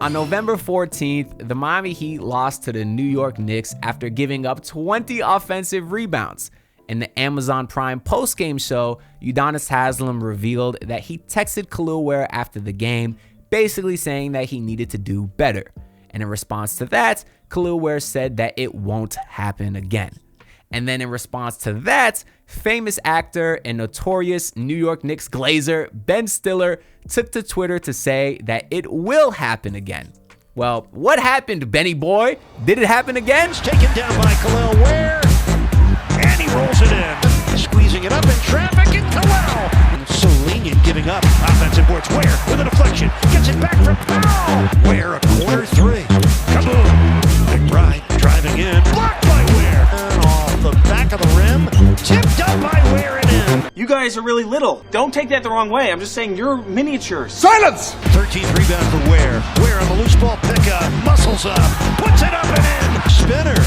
On November 14th, the Miami Heat lost to the New York Knicks after giving up 20 offensive rebounds. In the Amazon Prime postgame show, Udonis Haslem revealed that he texted Kel'el Ware after the game, basically saying that he needed to do better. And in response to that, Kel'el Ware said that it won't happen again. And then in response to that, famous actor and notorious New York Knicks glazer Ben Stiller took to Twitter to say that it will happen again. Well, what happened, Benny boy? Did it happen again? It's taken down by Kel'el Ware, and he rolls it in. Squeezing it up in traffic, and Kel'el. So lenient giving up offensive boards. Ware with a deflection, gets it back for Powell. Ware a corner three. Kaboom! McBride driving in, blocked by Ware. And off the back of the rim, tipped up by Ware and in. You guys are really little. Don't take that the wrong way. I'm just saying you're miniatures. Silence! 13th rebound for Ware. Ware on the loose ball pickup, muscles up, puts it up and in. Spinner.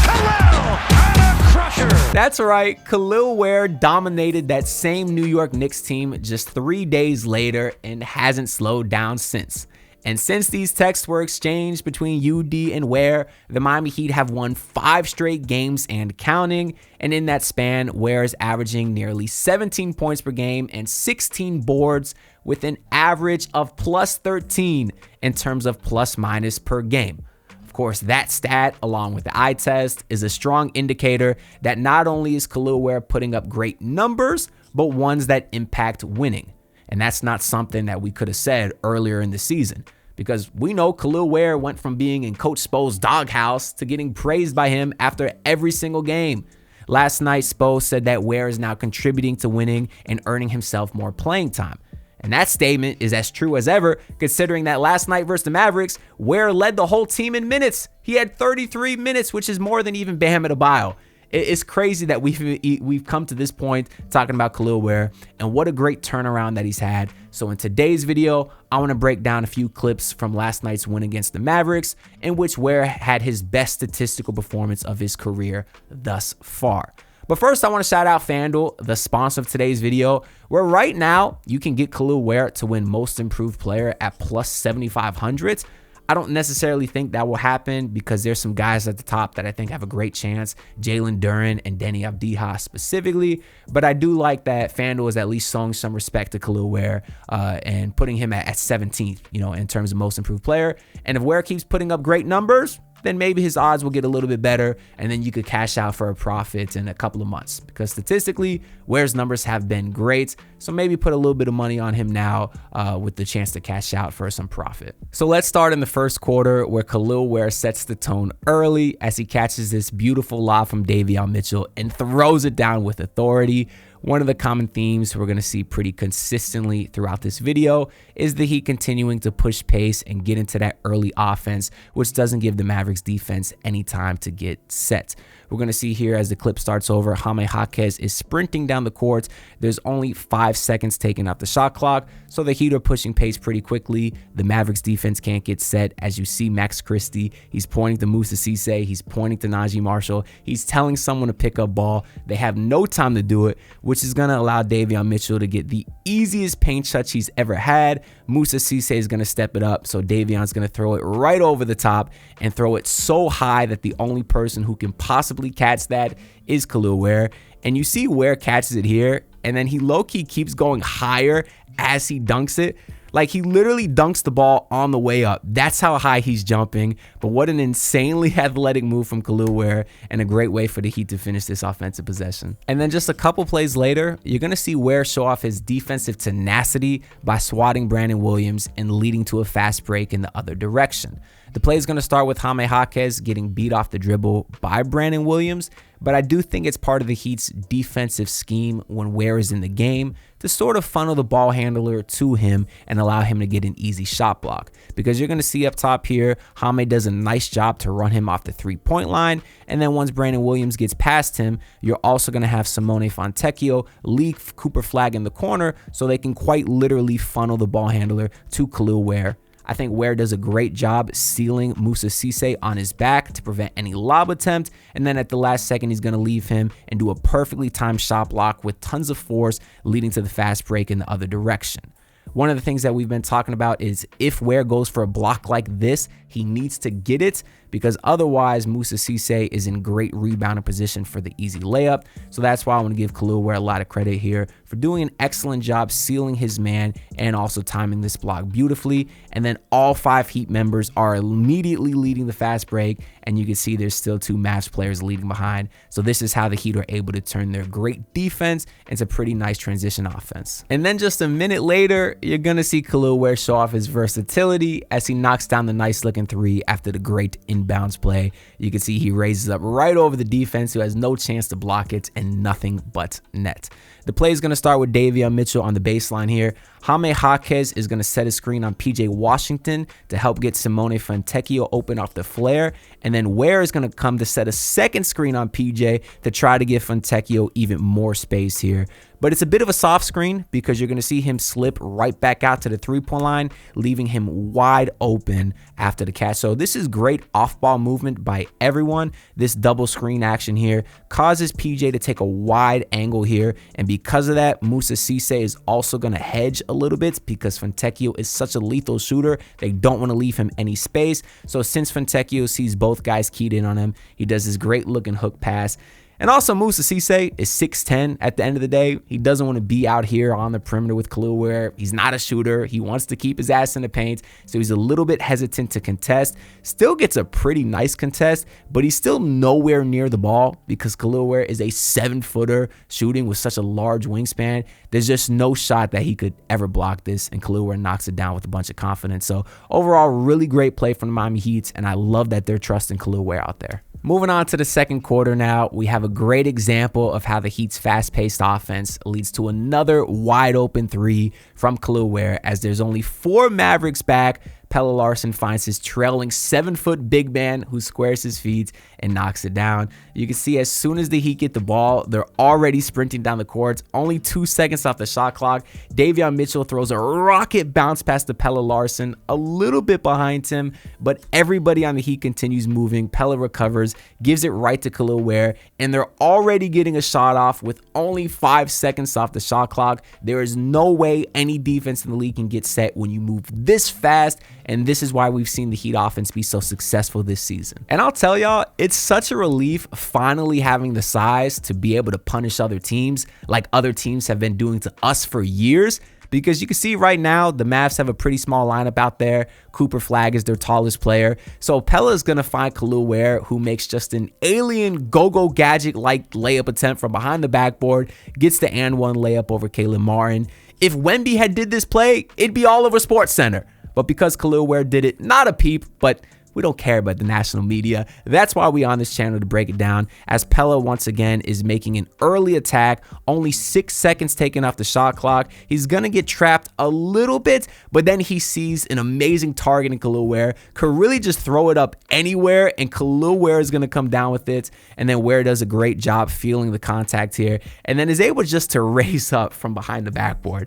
Kel'el on a crusher. That's right, Kel'el Ware dominated that same New York Knicks team just 3 days later and hasn't slowed down since. And since these texts were exchanged between UD and Ware, the Miami Heat have won 5 straight games and counting. And in that span, Ware is averaging nearly 17 points per game and 16 boards with an average of plus 13 in terms of plus minus per game. Of course, that stat, along with the eye test, is a strong indicator that not only is Kel'el Ware putting up great numbers, but ones that impact winning. And that's not something that we could have said earlier in the season, because we know Kel'el Ware went from being in Coach Spo's doghouse to getting praised by him after every single game. Last night, Spo said that Ware is now contributing to winning and earning himself more playing time. And that statement is as true as ever, considering that last night versus the Mavericks, Ware led the whole team in minutes. He had 33 minutes, which is more than even Bam Adebayo. It's crazy that we've come to this point talking about Kel'el Ware, and what a great turnaround that he's had. So in today's video, I want to break down a few clips from last night's win against the Mavericks, in which Ware had his best statistical performance of his career thus far. But first, I want to shout out FanDuel, the sponsor of today's video, where right now you can get Kel'el Ware to win Most Improved Player at plus 7,500. I don't necessarily think that will happen because there's some guys at the top that I think have a great chance, Jalen Duren and Deni Avdija specifically. But I do like that FanDuel is at least showing some respect to Kel'el Ware and putting him at 17th, in terms of Most Improved Player. And if Ware keeps putting up great numbers, then maybe his odds will get a little bit better, and then you could cash out for a profit in a couple of months, because statistically, Ware's numbers have been great. So maybe put a little bit of money on him now with the chance to cash out for some profit. So let's start in the first quarter, where Kel'el Ware sets the tone early as he catches this beautiful lob from Davion Mitchell and throws it down with authority. One of the common themes we're going to see pretty consistently throughout this video is the Heat continuing to push pace and get into that early offense, which doesn't give the Mavericks defense any time to get set. We're going to see here as the clip starts over, Jaime Jaquez is sprinting down the court. There's only 5 seconds taken off the shot clock, so the Heat are pushing pace pretty quickly. The Mavericks defense can't get set. As you see Max Christie, he's pointing to Moussa Cisse, he's pointing to Najee Marshall, he's telling someone to pick up ball. They have no time to do it, which is going to allow Davion Mitchell to get the easiest paint touch he's ever had. Moussa Cisse is going to step it up, so Davion's going to throw it right over the top and throw it so high that the only person who can possibly catch that is Kel'el Ware. And you see Ware catches it here, and then he low-key keeps going higher as he dunks it. Like, he literally dunks the ball on the way up. That's how high he's jumping. But what an insanely athletic move from Kel'el Ware, and a great way for the Heat to finish this offensive possession. And then just a couple plays later, you're going to see Ware show off his defensive tenacity by swatting Brandon Williams and leading to a fast break in the other direction. The play is going to start with Jaime Jaquez getting beat off the dribble by Brandon Williams, but I do think it's part of the Heat's defensive scheme when Ware is in the game to sort of funnel the ball handler to him and allow him to get an easy shot block. Because you're going to see up top here, Jaime does a nice job to run him off the three-point line, and then once Brandon Williams gets past him, you're also going to have Simone Fontecchio lead Cooper Flagg in the corner, so they can quite literally funnel the ball handler to Kel'el Ware. I think Ware does a great job sealing Moussa Cisse on his back to prevent any lob attempt, and then at the last second, he's going to leave him and do a perfectly timed shot block with tons of force, leading to the fast break in the other direction. One of the things that we've been talking about is if Ware goes for a block like this, he needs to get it, because otherwise Moussa Cisse is in great rebounding position for the easy layup. So that's why I want to give Kel'el Ware a lot of credit here for doing an excellent job sealing his man and also timing this block beautifully. And then all 5 Heat members are immediately leading the fast break, and you can see there's still 2 Mavs players leading behind. So this is how the Heat are able to turn their great defense into pretty nice transition offense. And then just a minute later, you're going to see Kel'el Ware show off his versatility as he knocks down the nice looking 3 after the great inbounds play. You can see he raises up right over the defense, who has no chance to block it, and nothing but net. The play is going to start with Davion Mitchell on the baseline here. Jaime Jaquez is going to set a screen on PJ Washington to help get Simone Fontecchio open off the flare. And then Ware is going to come to set a second screen on PJ to try to give Fontecchio even more space here. But it's a bit of a soft screen because you're going to see him slip right back out to the 3-point line, leaving him wide open after the catch. So this is great off-ball movement by everyone. This double screen action here causes PJ to take a wide angle here. And because of that, Moussa Cisse is also going to hedge a little bit because Fontecchio is such a lethal shooter. They don't want to leave him any space. So since Fontecchio sees both guys keyed in on him, he does this great looking hook pass. And also Moussa Cisse is 6'10" at the end of the day. He doesn't want to be out here on the perimeter with Kel'el Ware. He's not a shooter. He wants to keep his ass in the paint. So he's a little bit hesitant to contest. Still gets a pretty nice contest, but he's still nowhere near the ball because Kel'el Ware is a 7-footer shooting with such a large wingspan. There's just no shot that he could ever block this, and Kel'el Ware knocks it down with a bunch of confidence. So overall, really great play from the Miami Heat, and I love that they're trusting Kel'el Ware out there. Moving on to the second quarter now, we have a great example of how the Heat's fast-paced offense leads to another wide-open 3 from Kel'el Ware as there's only 4 Mavericks back. Pelle Larsson finds his trailing 7-foot big man who squares his feet and knocks it down. You can see as soon as the Heat get the ball, they're already sprinting down the court. Only 2 seconds off the shot clock. Davion Mitchell throws a rocket bounce past to Pelle Larsson, a little bit behind him, but everybody on the Heat continues moving. Pelle recovers, gives it right to Kel'el Ware, and they're already getting a shot off with only 5 seconds off the shot clock. There is no way any defense in the league can get set when you move this fast. And this is why we've seen the Heat offense be so successful this season. And I'll tell y'all, it's such a relief finally having the size to be able to punish other teams like other teams have been doing to us for years. Because you can see right now, the Mavs have a pretty small lineup out there. Cooper Flagg is their tallest player. So Pelle is going to find Kel'el Ware, who makes just an alien go-go gadget-like layup attempt from behind the backboard, gets the and one layup over Caleb Martin. If Wemby had did this play, it'd be all over SportsCenter. But because Kel'el Ware did it, not a peep, but we don't care about the national media. That's why we on this channel to break it down, as Pelle once again is making an early attack, only 6 seconds taken off the shot clock. He's gonna get trapped a little bit, but then he sees an amazing target in Kel'el Ware, could really just throw it up anywhere, and Kel'el Ware is gonna come down with it, and then Ware does a great job feeling the contact here, and then is able just to raise up from behind the backboard.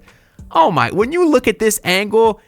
Oh my, when you look at this angle,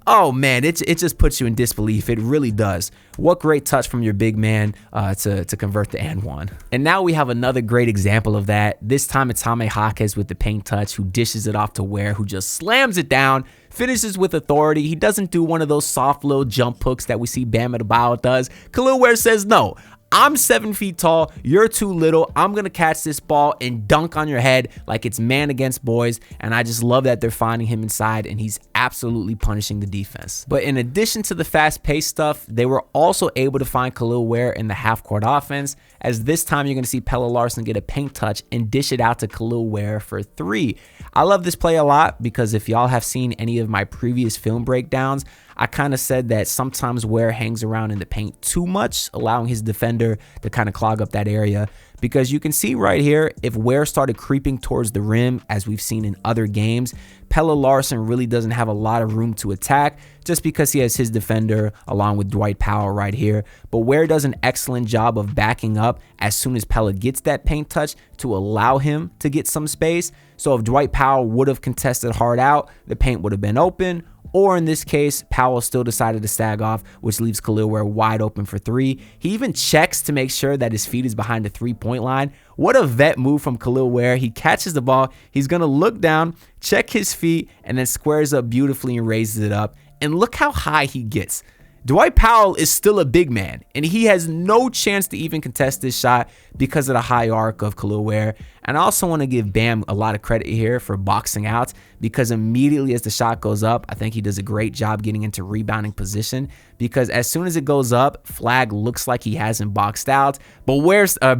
oh man, it just puts you in disbelief. It really does. What great touch from your big man to convert the and one. And now we have another great example of that. This time it's Jaime Jaquez with the paint touch, who dishes it off to Ware, who just slams it down, finishes with authority. He doesn't do one of those soft little jump hooks that we see Bam Adebayo does. Kel'el Ware says, no, I'm 7 feet tall, you're too little, I'm going to catch this ball and dunk on your head like it's man against boys. And I just love that they're finding him inside and he's absolutely punishing the defense. But in addition to the fast-paced stuff, they were also able to find Kel'el Ware in the half-court offense, as this time you're going to see Pelle Larsson get a paint touch and dish it out to Kel'el Ware for 3. I love this play a lot because if y'all have seen any of my previous film breakdowns, I kind of said that sometimes Ware hangs around in the paint too much, allowing his defender to kind of clog up that area. Because you can see right here, if Ware started creeping towards the rim, as we've seen in other games, Pelle Larsson really doesn't have a lot of room to attack just because he has his defender along with Dwight Powell right here. But Ware does an excellent job of backing up as soon as Pelle gets that paint touch to allow him to get some space. So if Dwight Powell would have contested hard out, the paint would have been open. Or in this case, Powell still decided to sag off, which leaves Kel'el Ware wide open for three. He even checks to make sure that his feet is behind the three-point line. What a vet move from Kel'el Ware. He catches the ball. He's going to look down, check his feet, and then squares up beautifully and raises it up. And look how high he gets. Dwight Powell is still a big man, and he has no chance to even contest this shot because of the high arc of Kel'el Ware. And I also want to give Bam a lot of credit here for boxing out, because immediately as the shot goes up, I think he does a great job getting into rebounding position, because as soon as it goes up, Flag looks like he hasn't boxed out, but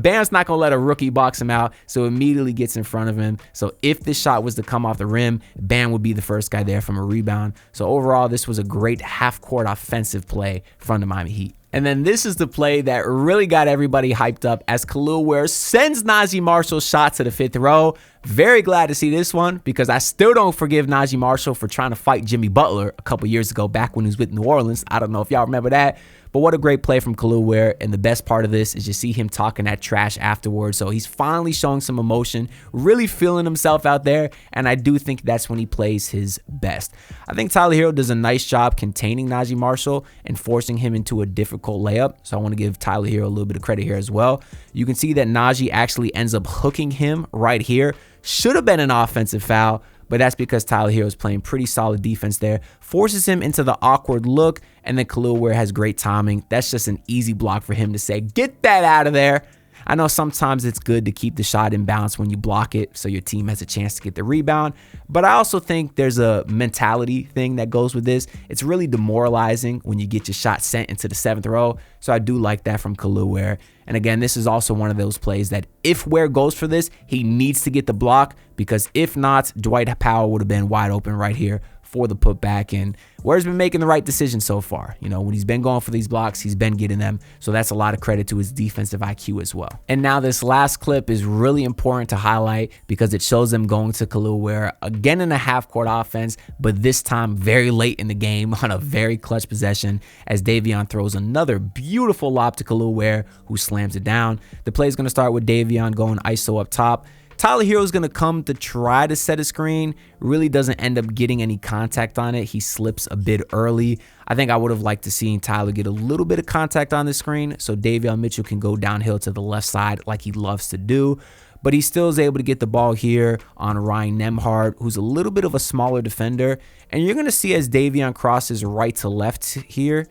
Bam's not going to let a rookie box him out, so immediately gets in front of him. So if this shot was to come off the rim, Bam would be the first guy there from a rebound. So overall, this was a great half-court offensive play from the Miami Heat. And then this is the play that really got everybody hyped up as Kel'el Ware sends Najee Marshall's shot to the fifth row. Very glad to see this one, because I still don't forgive Najee Marshall for trying to fight Jimmy Butler a couple years ago back when he was with New Orleans. I don't know if y'all remember that. But what a great play from Kel'el Ware, and the best part of this is you see him talking that trash afterwards. So he's finally showing some emotion, really feeling himself out there, and I do think that's when he plays his best. I think Tyler Hero does a nice job containing Najee Marshall and forcing him into a difficult layup, so I want to give Tyler Hero a little bit of credit here as well. You can see that Najee actually ends up hooking him right here. Should have been an offensive foul, but that's because Tyler Hero is playing pretty solid defense there, forces him into the awkward look, and then Kel'el Ware has great timing. That's just an easy block for him to say, get that out of there. I know sometimes it's good to keep the shot in bounds when you block it so your team has a chance to get the rebound, but I also think there's a mentality thing that goes with this. It's really demoralizing when you get your shot sent into the seventh row, so I do like that from Kel'el Ware. And again, this is also one of those plays that if Ware goes for this, he needs to get the block, because if not, Dwight Powell would have been wide open right here for the putback. And Ware's been making the right decision so far. You know, when he's been going for these blocks, he's been getting them. So that's a lot of credit to his defensive IQ as well. And now this last clip is really important to highlight, because it shows them going to Kel'el Ware again in a half-court offense, but this time very late in the game on a very clutch possession, as Davion throws another beautiful lob to Kel'el Ware, who slams it down. The play is going to start with Davion going ISO up top. Tyler Hero is going to come to try to set a screen, really doesn't end up getting any contact on it. He slips a bit early. I think I would have liked to see Tyler get a little bit of contact on the screen so Davion Mitchell can go downhill to the left side like he loves to do. But he still is able to get the ball here on Ryan Nembhard, who's a little bit of a smaller defender. And you're going to see as Davion crosses right to left here,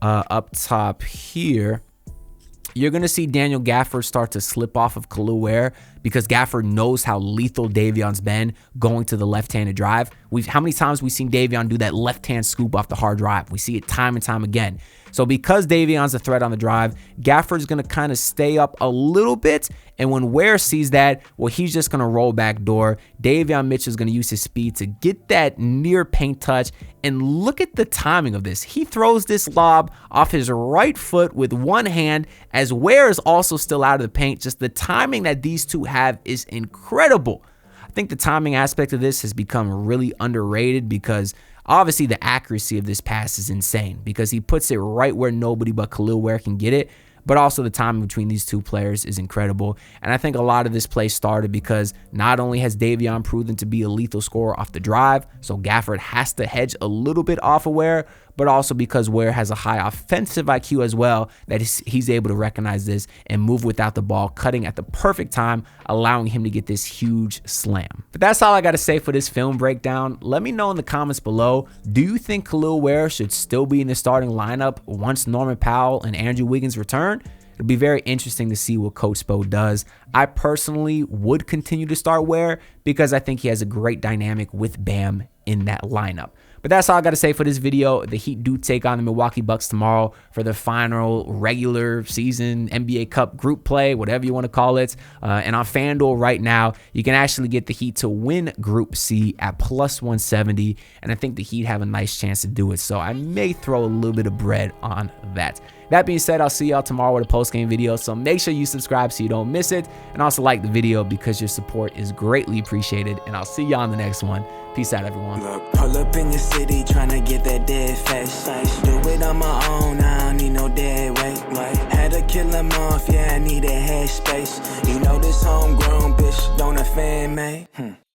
up top here, you're going to see Daniel Gafford start to slip off of Kel'el Ware, because Gafford knows how lethal Davion's been going to the left-handed drive. How many times we've seen Davion do that left-hand scoop off the hard drive? We see it time and time again. So because Davion's a threat on the drive, Gafford's going to kind of stay up a little bit, and when Ware sees that, well, he's just going to roll back door. Davion Mitchell's going to use his speed to get that near paint touch, and look at the timing of this. He throws this lob off his right foot with one hand as Ware is also still out of the paint. Just the timing that these two have is incredible. I think the timing aspect of this has become really underrated, because obviously the accuracy of this pass is insane, because he puts it right where nobody but Kel'el Ware can get it. But also the timing between these two players is incredible. And I think a lot of this play started because not only has Davion proven to be a lethal scorer off the drive, so Gafford has to hedge a little bit off of Ware, but also because Ware has a high offensive IQ as well, that he's able to recognize this and move without the ball, cutting at the perfect time, allowing him to get this huge slam. But that's all I got to say for this film breakdown. Let me know in the comments below, do you think Kel'el Ware should still be in the starting lineup once Norman Powell and Andrew Wiggins return? It'll be very interesting to see what Coach Spo does. I personally would continue to start Ware, because I think he has a great dynamic with Bam in that lineup. But that's all I got to say for this video. The Heat do take on the Milwaukee Bucks tomorrow for the final regular season NBA Cup group play, whatever you want to call it. And on FanDuel right now, you can actually get the Heat to win Group C at +170. And I think the Heat have a nice chance to do it. So I may throw a little bit of bread on that. That being said, I'll see y'all tomorrow with a post-game video. So make sure you subscribe so you don't miss it. And also like the video, because your support is greatly appreciated. And I'll see y'all in the next one. Peace out, everyone. Look, pull up in your city, tryna get that dead face. Do it on my own, I don't need no dead weight. Had to kill him off, yeah, I need a head space. You know this homegrown bitch don't offend me.